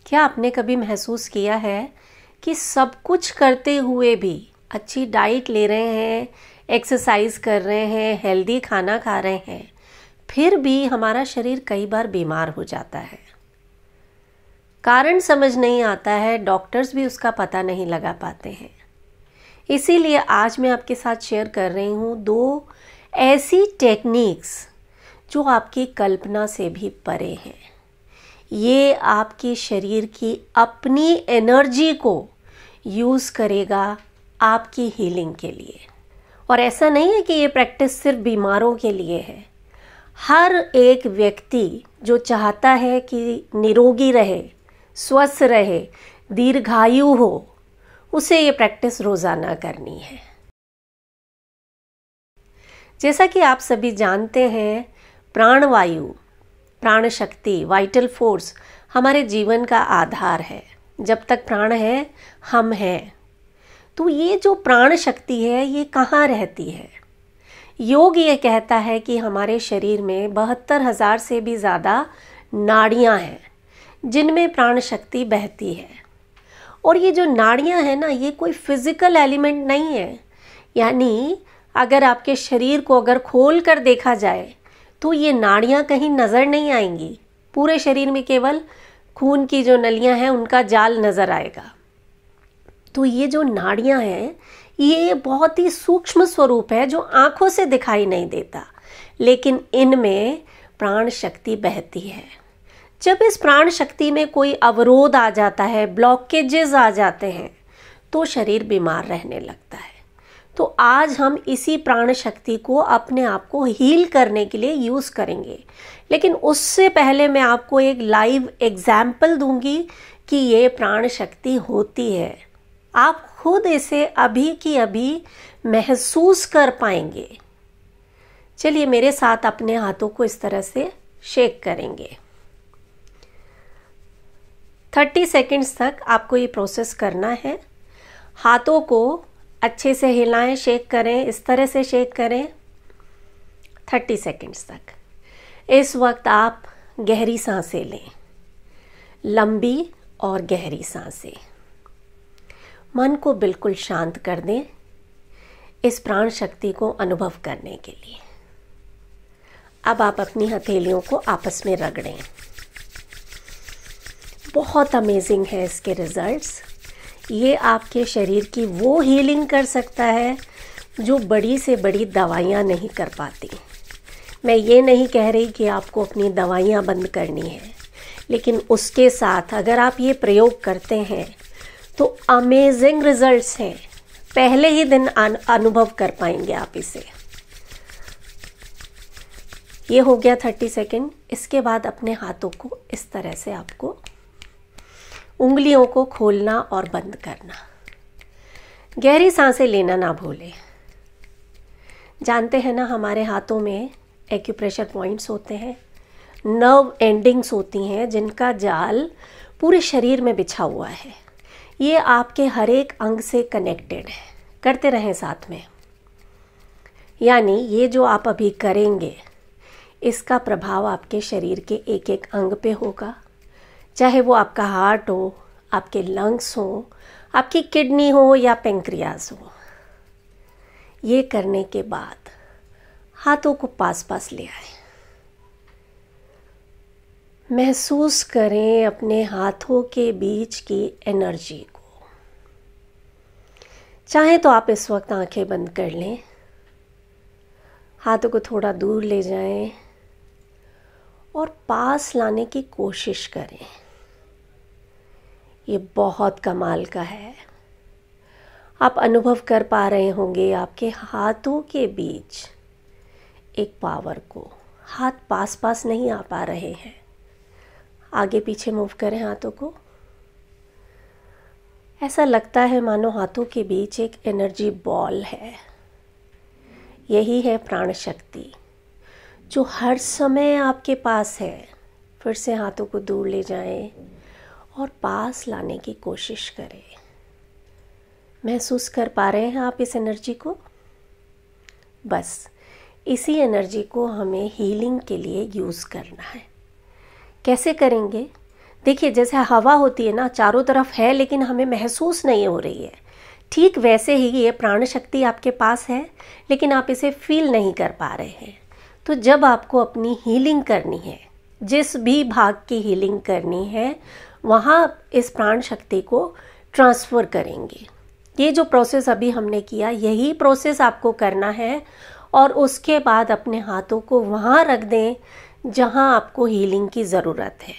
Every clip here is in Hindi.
क्या आपने कभी महसूस किया है कि सब कुछ करते हुए भी, अच्छी डाइट ले रहे हैं, एक्सरसाइज कर रहे हैं, हेल्दी खाना खा रहे हैं, फिर भी हमारा शरीर कई बार बीमार हो जाता है? कारण समझ नहीं आता है, डॉक्टर्स भी उसका पता नहीं लगा पाते हैं। इसीलिए आज मैं आपके साथ शेयर कर रही हूँ 2 ऐसी टेक्निक्स जो आपकी कल्पना से भी परे हैं। ये आपके शरीर की अपनी एनर्जी को यूज़ करेगा आपकी हीलिंग के लिए। और ऐसा नहीं है कि ये प्रैक्टिस सिर्फ बीमारों के लिए है। हर एक व्यक्ति जो चाहता है कि निरोगी रहे, स्वस्थ रहे, दीर्घायु हो, उसे ये प्रैक्टिस रोज़ाना करनी है। जैसा कि आप सभी जानते हैं, प्राणवायु, प्राण शक्ति, वाइटल फोर्स हमारे जीवन का आधार है। जब तक प्राण है, हम हैं। तो ये जो प्राण शक्ति है, ये कहाँ रहती है? योग ये कहता है कि हमारे शरीर में 72,000 से भी ज़्यादा नाड़ियाँ हैं जिनमें प्राण शक्ति बहती है। और ये जो नाड़ियाँ हैं ना, ये कोई फिजिकल एलिमेंट नहीं है। यानी अगर आपके शरीर को अगर खोल कर देखा जाए तो ये नाड़ियाँ कहीं नज़र नहीं आएंगी। पूरे शरीर में केवल खून की जो नलियाँ हैं उनका जाल नज़र आएगा। तो ये जो नाड़ियाँ हैं, ये बहुत ही सूक्ष्म स्वरूप है जो आँखों से दिखाई नहीं देता, लेकिन इनमें प्राण शक्ति बहती है। जब इस प्राण शक्ति में कोई अवरोध आ जाता है, ब्लॉकेजेस आ जाते हैं, तो शरीर बीमार रहने लगता है। तो आज हम इसी प्राण शक्ति को अपने आप को हील करने के लिए यूज़ करेंगे। लेकिन उससे पहले मैं आपको एक लाइव एग्जाम्पल दूंगी कि ये प्राण शक्ति होती है। आप खुद इसे अभी की अभी महसूस कर पाएंगे। चलिए मेरे साथ अपने हाथों को इस तरह से शेक करेंगे। 30 सेकेंड्स तक आपको ये प्रोसेस करना है। हाथों को अच्छे से हिलाएं, शेक करें, इस तरह से शेक करें 30 सेकेंड्स तक। इस वक्त आप गहरी सांसें लें, लंबी और गहरी सांसें। मन को बिल्कुल शांत कर दें इस प्राण शक्ति को अनुभव करने के लिए। अब आप अपनी हथेलियों को आपस में रगड़ें। बहुत अमेजिंग है इसके रिजल्ट्स। ये आपके शरीर की वो हीलिंग कर सकता है जो बड़ी से बड़ी दवाइयाँ नहीं कर पाती। मैं ये नहीं कह रही कि आपको अपनी दवाइयाँ बंद करनी है, लेकिन उसके साथ अगर आप ये प्रयोग करते हैं तो अमेजिंग रिजल्ट्स हैं। पहले ही दिन अनुभव कर पाएंगे आप इसे। ये हो गया 30 सेकेंड। इसके बाद अपने हाथों को इस तरह से आपको उंगलियों को खोलना और बंद करना। गहरी सांसें लेना ना भूलें। जानते हैं ना, हमारे हाथों में एक्यूप्रेशर पॉइंट्स होते हैं, नर्व एंडिंग्स होती हैं जिनका जाल पूरे शरीर में बिछा हुआ है। ये आपके हर एक अंग से कनेक्टेड है। करते रहें साथ में। यानी ये जो आप अभी करेंगे, इसका प्रभाव आपके शरीर के एक एक अंग पे होगा। चाहे वो आपका हार्ट हो, आपके लंग्स हो, आपकी किडनी हो या पेंक्रियाज हो। ये करने के बाद हाथों को पास पास ले आए। महसूस करें अपने हाथों के बीच की एनर्जी को। चाहे तो आप इस वक्त आंखें बंद कर लें, हाथों को थोड़ा दूर ले जाएं और पास लाने की कोशिश करें। ये बहुत कमाल का है। आप अनुभव कर पा रहे होंगे आपके हाथों के बीच एक पावर को। हाथ पास पास नहीं आ पा रहे हैं। आगे पीछे मूव करें हाथों को। ऐसा लगता है मानो हाथों के बीच एक एनर्जी बॉल है। यही है प्राण शक्ति जो हर समय आपके पास है। फिर से हाथों को दूर ले जाएं और पास लाने की कोशिश करें। महसूस कर पा रहे हैं आप इस एनर्जी को? बस इसी एनर्जी को हमें हीलिंग के लिए यूज़ करना है। कैसे करेंगे? देखिए जैसे हवा होती है ना, चारों तरफ है लेकिन हमें महसूस नहीं हो रही है, ठीक वैसे ही ये प्राण शक्ति आपके पास है लेकिन आप इसे फील नहीं कर पा रहे हैं। तो जब आपको अपनी हीलिंग करनी है, जिस भी भाग की हीलिंग करनी है, वहाँ इस प्राण शक्ति को ट्रांसफ़र करेंगे। ये जो प्रोसेस अभी हमने किया, यही प्रोसेस आपको करना है और उसके बाद अपने हाथों को वहाँ रख दें जहाँ आपको हीलिंग की ज़रूरत है।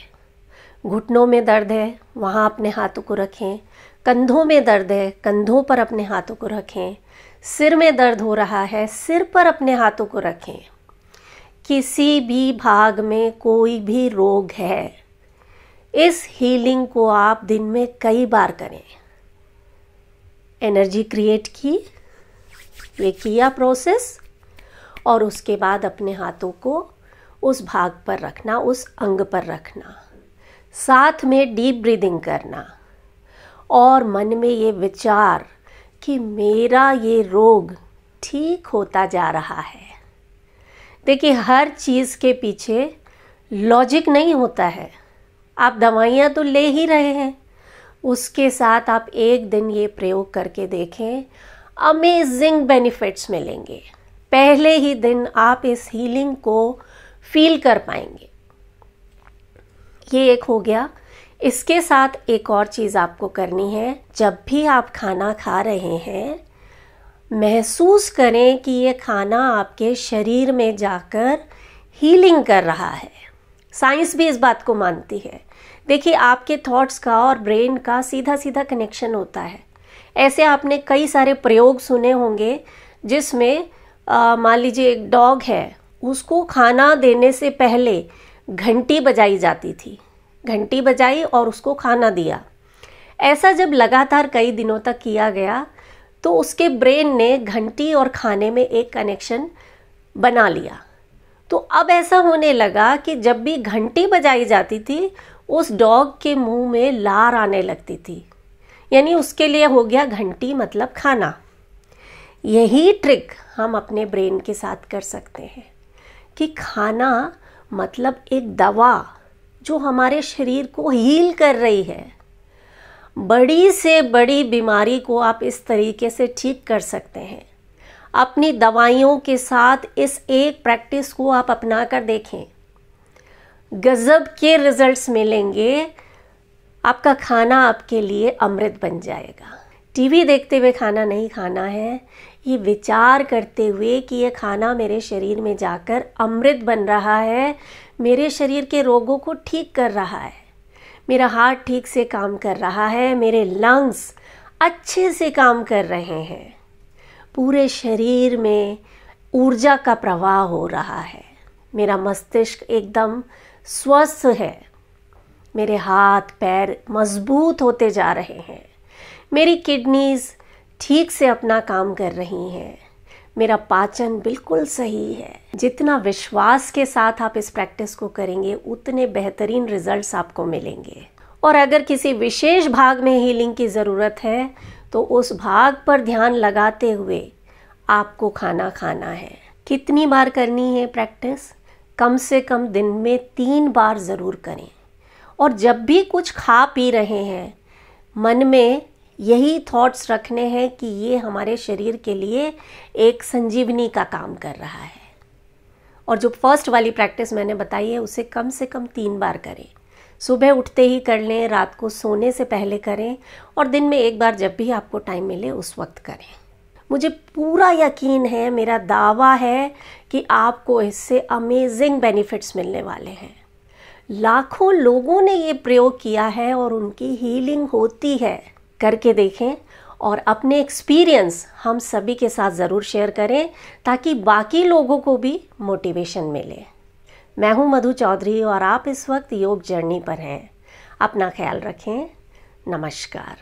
घुटनों में दर्द है, वहाँ अपने हाथों को रखें। कंधों में दर्द है, कंधों पर अपने हाथों को रखें। सिर में दर्द हो रहा है, सिर पर अपने हाथों को रखें। किसी भी भाग में कोई भी रोग है, इस हीलिंग को आप दिन में कई बार करें। एनर्जी क्रिएट की, ये किया प्रोसेस, और उसके बाद अपने हाथों को उस भाग पर रखना, उस अंग पर रखना। साथ में डीप ब्रीदिंग करना और मन में ये विचार कि मेरा ये रोग ठीक होता जा रहा है। देखिए हर चीज़ के पीछे लॉजिक नहीं होता है। आप दवाइयाँ तो ले ही रहे हैं, उसके साथ आप एक दिन ये प्रयोग करके देखें, अमेजिंग बेनिफिट्स मिलेंगे। पहले ही दिन आप इस हीलिंग को फील कर पाएंगे। ये एक हो गया। इसके साथ एक और चीज़ आपको करनी है, जब भी आप खाना खा रहे हैं, महसूस करें कि ये खाना आपके शरीर में जाकर हीलिंग कर रहा है। साइंस भी इस बात को मानती है। देखिए आपके थॉट्स का और ब्रेन का सीधा सीधा कनेक्शन होता है। ऐसे आपने कई सारे प्रयोग सुने होंगे जिसमें मान लीजिए एक डॉग है, उसको खाना देने से पहले घंटी बजाई जाती थी, घंटी बजाई और उसको खाना दिया। ऐसा जब लगातार कई दिनों तक किया गया तो उसके ब्रेन ने घंटी और खाने में एक कनेक्शन बना लिया। तो अब ऐसा होने लगा कि जब भी घंटी बजाई जाती थी, उस डॉग के मुंह में लार आने लगती थी, यानी उसके लिए हो गया घंटी मतलब खाना। यही ट्रिक हम अपने ब्रेन के साथ कर सकते हैं कि खाना मतलब एक दवा जो हमारे शरीर को हील कर रही है। बड़ी से बड़ी बीमारी को आप इस तरीके से ठीक कर सकते हैं। अपनी दवाइयों के साथ इस एक प्रैक्टिस को आप अपना कर देखें, गजब के रिजल्ट्स मिलेंगे। आपका खाना आपके लिए अमृत बन जाएगा। टीवी देखते हुए खाना नहीं खाना है, ये विचार करते हुए कि ये खाना मेरे शरीर में जाकर अमृत बन रहा है, मेरे शरीर के रोगों को ठीक कर रहा है, मेरा हार्ट ठीक से काम कर रहा है, मेरे लंग्स अच्छे से काम कर रहे हैं, पूरे शरीर में ऊर्जा का प्रवाह हो रहा है, मेरा मस्तिष्क एकदम स्वस्थ है, मेरे हाथ पैर मजबूत होते जा रहे हैं, मेरी किडनीज ठीक से अपना काम कर रही हैं, मेरा पाचन बिल्कुल सही है। जितना विश्वास के साथ आप इस प्रैक्टिस को करेंगे, उतने बेहतरीन रिजल्ट्स आपको मिलेंगे। और अगर किसी विशेष भाग में हीलिंग की ज़रूरत है तो उस भाग पर ध्यान लगाते हुए आपको खाना खाना है। कितनी बार करनी है प्रैक्टिस? कम से कम दिन में 3 बार ज़रूर करें। और जब भी कुछ खा पी रहे हैं, मन में यही थॉट्स रखने हैं कि ये हमारे शरीर के लिए एक संजीवनी का काम कर रहा है। और जो फर्स्ट वाली प्रैक्टिस मैंने बताई है, उसे कम से कम 3 बार करें। सुबह उठते ही कर लें, रात को सोने से पहले करें, और दिन में 1 बार जब भी आपको टाइम मिले उस वक्त करें। मुझे पूरा यकीन है, मेरा दावा है कि आपको इससे अमेजिंग बेनिफिट्स मिलने वाले हैं। लाखों लोगों ने ये प्रयोग किया है और उनकी हीलिंग होती है। करके देखें और अपने एक्सपीरियंस हम सभी के साथ ज़रूर शेयर करें ताकि बाकी लोगों को भी मोटिवेशन मिले। मैं हूं मधु चौधरी और आप इस वक्त योग जर्नी पर हैं। अपना ख्याल रखें। नमस्कार।